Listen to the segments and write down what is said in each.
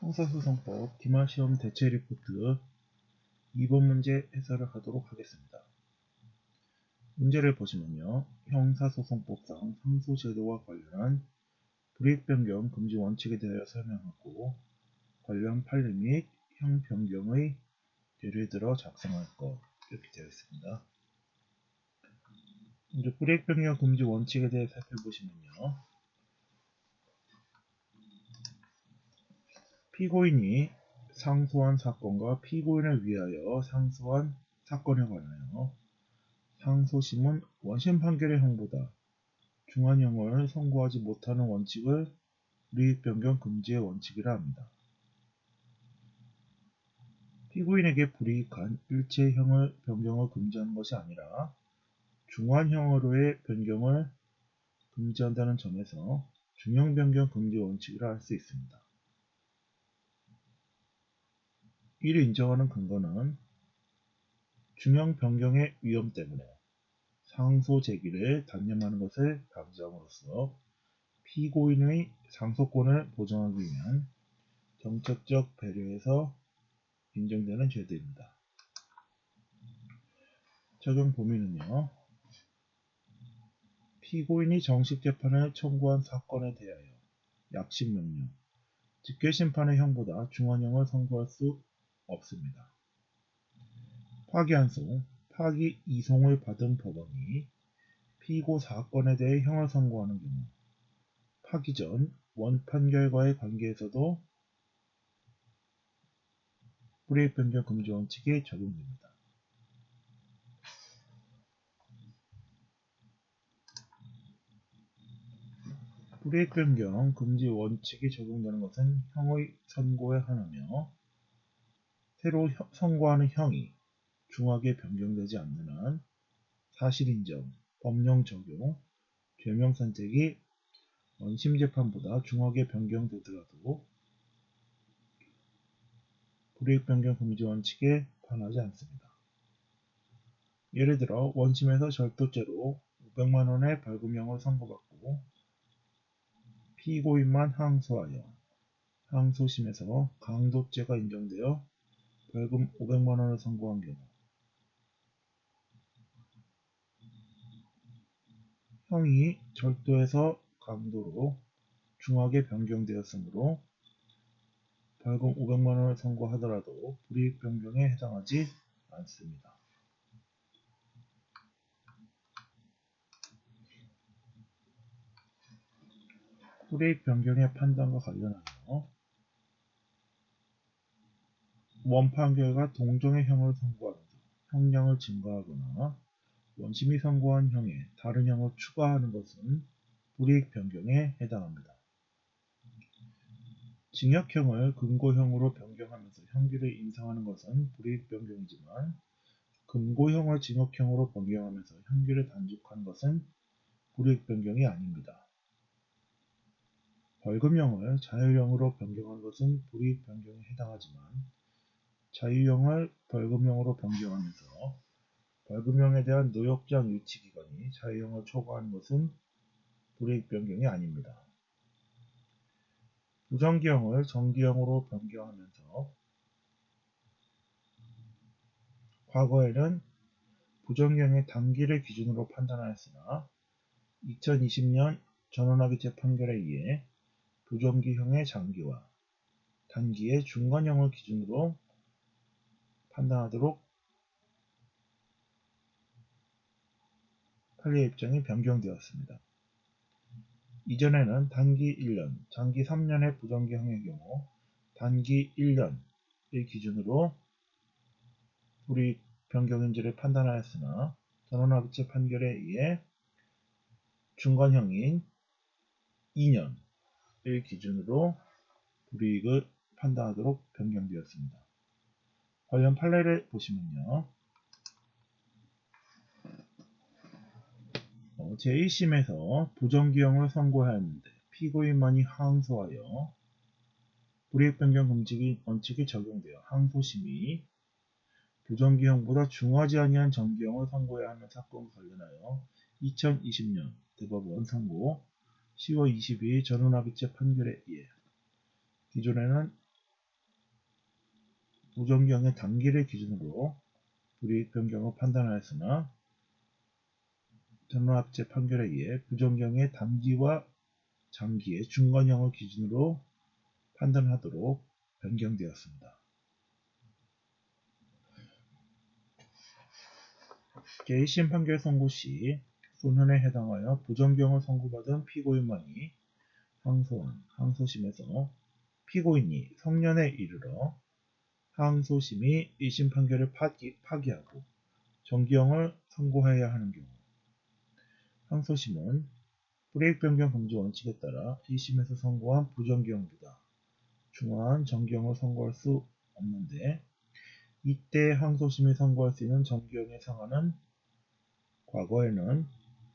형사소송법 기말시험 대체 리포트 2번 문제 해설을 하도록 하겠습니다. 문제를 보시면요. 형사소송법상 상소제도와 관련한 불이익 변경 금지 원칙에 대하여 설명하고 관련 판례 및 형 변경의 예를 들어 작성할 것 이렇게 되어 있습니다. 먼저 불이익 변경 금지 원칙에 대해 살펴보시면요. 피고인이 상소한 사건과 피고인을 위하여 상소한 사건에 관하여 상소심은 원심 판결의 형보다 중한형을 선고하지 못하는 원칙을 불이익 변경 금지의 원칙이라 합니다. 피고인에게 불이익한 일체의 형을 변경을 금지하는 것이 아니라 중한형으로의 변경을 금지한다는 점에서 중형 변경 금지 원칙이라 할 수 있습니다. 이를 인정하는 근거는 중형 변경의 위험 때문에 상소 제기를 단념하는 것을 방지함으로써 피고인의 상소권을 보장하기 위한 정책적 배려에서 인정되는 죄들입니다. 적용 범위는요. 피고인이 정식 재판을 청구한 사건에 대하여 약식 명령, 직계심판의 형보다 중한형을 선고할 수 없습니다. 파기환송, 파기 이송을 받은 법원이 피고 사건에 대해 형을 선고하는 경우 파기 전 원판결과의 관계에서도 불이익 변경 금지 원칙이 적용됩니다. 불이익 변경 금지 원칙이 적용되는 것은 형의 선고에 한하며 새로 선고하는 형이 중하게 변경되지 않는 한 사실인정, 법령 적용, 죄명 선택이 원심재판보다 중하게 변경되더라도 불이익 변경 금지 원칙에 반하지 않습니다. 예를 들어 원심에서 절도죄로 500만원의 벌금형을 선고받고 피고인만 항소하여 항소심에서 강도죄가 인정되어 벌금 500만원을 선고한 경우 형이 절도에서 강도로 중하게 변경되었으므로 벌금 500만원을 선고하더라도 불이익 변경에 해당하지 않습니다. 불이익 변경의 판단과 관련하여 원판결과 동종의 형을 선고하면서 형량을 증가하거나 원심이 선고한 형에 다른 형을 추가하는 것은 불이익 변경에 해당합니다. 징역형을 금고형으로 변경하면서 형기를 인상하는 것은 불이익 변경이지만 금고형을 징역형으로 변경하면서 형기를 단축하는 것은 불이익 변경이 아닙니다. 벌금형을 자유형으로 변경하는 것은 불이익 변경에 해당하지만 자유형을 벌금형으로 변경하면서 벌금형에 대한 노역장 유치 기간이 자유형을 초과하는 것은 불이익 변경이 아닙니다. 부정기형을 정기형으로 변경하면서 과거에는 부정기형의 단기를 기준으로 판단하였으나 2020년 전원합의체 판결에 의해 부정기형의 장기와 단기의 중간형을 기준으로 판단하도록 판례 입장이 변경되었습니다. 이전에는 단기 1년, 장기 3년의 부정기형의 경우 단기 1년을 기준으로 불이익 변경인지를 판단하였으나 전원합의체 판결에 의해 중간형인 2년을 기준으로 불이익을 판단하도록 변경되었습니다. 관련 판례를 보시면요. 제1심에서 부정기형을 선고하였는데 피고인만이 항소하여 불이익 변경 금지 원칙이 적용되어 항소심이 부정기형보다 중하지 아니한 정기형을 선고해야 하는 사건과 관련하여 2020년 대법원 선고 10월 22일 전원합의체 판결에 의해 기존에는 부정기형의 단기를 기준으로 불이익 변경을 판단하였으나 전원합체 판결에 의해 부정기형의 단기와 장기의 중간형을 기준으로 판단하도록 변경되었습니다. 제1심 판결 선고 시 소년에 해당하여 부정기형을 선고받은 피고인만이 항소한 항소심에서 피고인이 성년에 이르러 항소심이 1심 판결을 파기하고 정기형을 선고해야 하는 경우 항소심은 불이익 변경 금지 원칙에 따라 1심에서 선고한 부정기형보다 중하한 정기형을 선고할 수 없는데 이때 항소심이 선고할 수 있는 정기형의 상한은 과거에는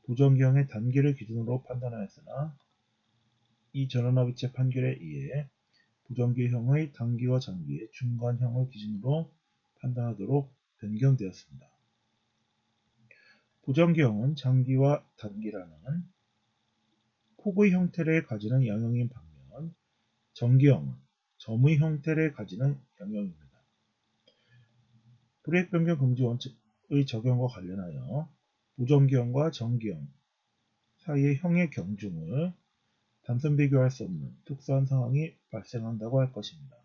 부정기형의 단기를 기준으로 판단하였으나 이 전원합의체 판결에 의해 부정기형의 단기와 장기의 중간형을 기준으로 판단하도록 변경되었습니다. 부정기형은 장기와 단기라는 폭의 형태를 가지는 영역인 반면 정기형은 점의 형태를 가지는 영역입니다. 불이익 변경 금지 원칙의 적용과 관련하여 부정기형과 정기형 사이의 형의 경중을 단순 비교할 수 없는 특수한 상황이 발생한다고 할 것입니다.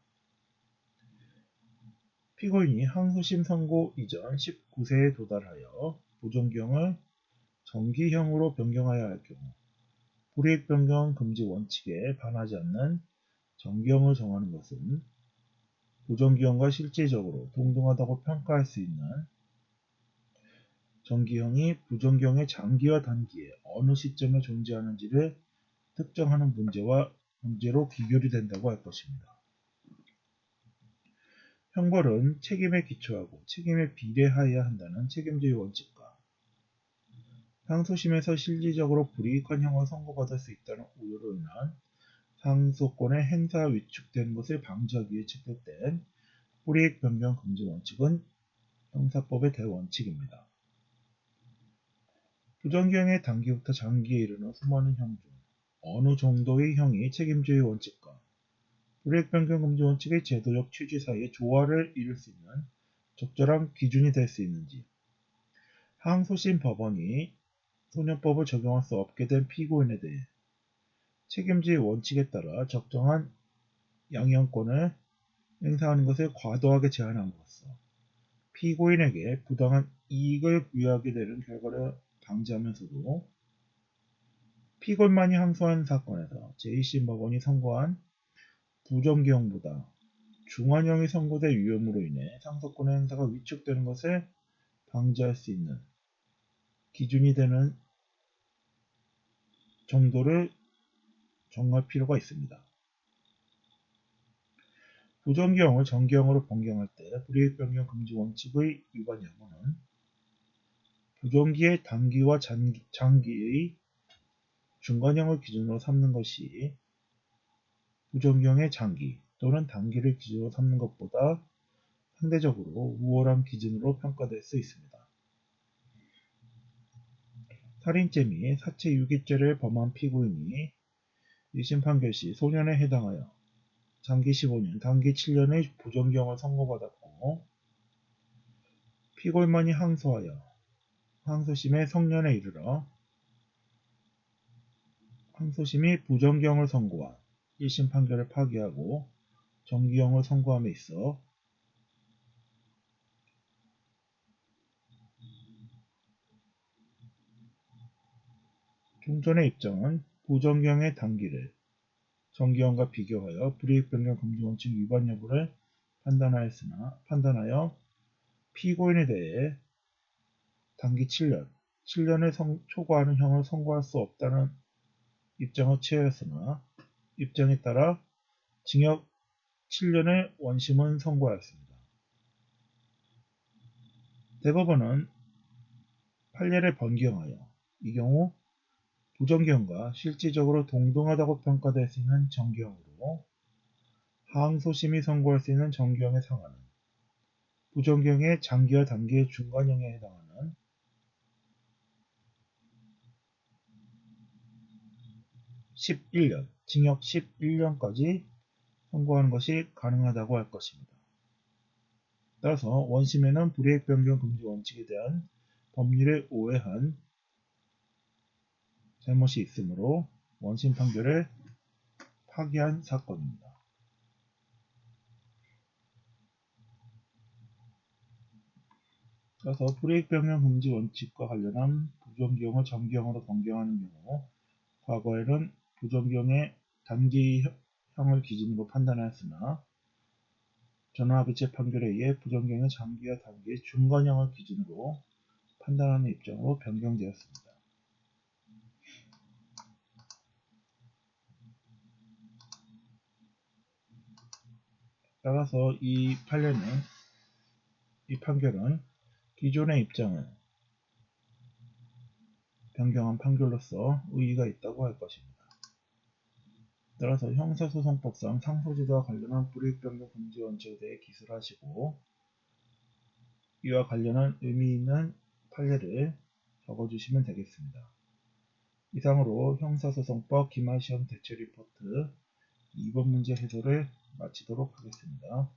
피고인이 항소심 선고 이전 19세에 도달하여 부정기형을 정기형으로 변경하여야 할 경우 불이익 변경 금지 원칙에 반하지 않는 정기형을 정하는 것은 부정기형과 실질적으로 동등하다고 평가할 수 있는 정기형이 부정기형의 장기와 단기에 어느 시점에 존재하는지를 특정하는 문제로 귀결이 된다고 할 것입니다. 형벌은 책임에 기초하고 책임에 비례하여야 한다는 책임주의 원칙과 항소심에서 실질적으로 불이익한 형을 선고받을 수 있다는 우려로 인한 상소권의 행사가 위축되는 것을 방지하기 위해 채택된 불이익 변경 금지 원칙은 형사법의 대원칙입니다. 부정기형의 단기부터 장기에 이르는 수많은 형 중 어느 정도의 형이 책임주의 원칙과 불이익 변경 금지 원칙의 제도적 취지 사이에 조화를 이룰 수 있는 적절한 기준이 될 수 있는지 항소심 법원이 소년법을 적용할 수 없게 된 피고인에 대해 책임주의 원칙에 따라 적정한 양형권을 행사하는 것을 과도하게 제한함으로써 피고인에게 부당한 이익을 부여하게 되는 결과를 방지하면서도 피고인만이 항소한 사건에서 제1심 법원이 선고한 부정기형보다 중한형이 선고될 위험으로 인해 상소권의 행사가 위축되는 것을 방지할 수 있는 기준이 되는 정도를 정할 필요가 있습니다. 부정기형을 정기형으로 변경할 때 불이익 변경 금지 원칙의 위반 여부는 부정기의 단기와 장기의 중간형을 기준으로 삼는 것이 부정기형의 장기 또는 단기를 기준으로 삼는 것보다 상대적으로 우월한 기준으로 평가될 수 있습니다. 살인죄 및 사체 유기죄를 범한 피고인이 1심 판결 시 소년에 해당하여 장기 15년, 단기 7년의 부정기형을 선고받았고 피고인만이 항소하여 항소심의 성년에 이르러 항소심이 부정기형을 선고한 1심 판결을 파기하고 정기형을 선고함에 있어 종전의 입장은 부정기형의 단기를 정기형과 비교하여 불이익 변경 금지 원칙 위반 여부를 판단하여 피고인에 대해 단기 7년을 초과하는 형을 선고할 수 없다는 입장을 취하였으나 입장에 따라 징역 7년의 원심은 선고하였습니다. 대법원은 판례를 변경하여 이 경우 부정기형과 실질적으로 동등하다고 평가될 수 있는 정기형으로 항소심이 선고할 수 있는 정기형의 상한은 부정기형의 장기와 단기의 중간형에 해당하는 11년, 징역 11년까지 선고하는 것이 가능하다고 할 것입니다. 따라서 원심에는 불이익 변경 금지 원칙에 대한 법률에 오해한 잘못이 있으므로 원심 판결을 파기한 사건입니다. 따라서 불이익 변경 금지 원칙과 관련한 부정기형을 정기형으로 변경하는 경우 과거에는 부정기형의 단기형을 기준으로 판단하였으나 전원합의체 판결에 의해 부정기형의 장기와 단기의 중간형을 기준으로 판단하는 입장으로 변경되었습니다. 따라서 이 판결은 기존의 입장을 변경한 판결로서 의의가 있다고 할 것입니다. 따라서 형사소송법상 상소제도와 관련한 불이익 변경 금지 원칙에 대해 기술을 하시고 이와 관련한 의미 있는 판례를 적어주시면 되겠습니다. 이상으로 형사소송법 기말시험 대체 리포트 2번 문제 해설을 마치도록 하겠습니다.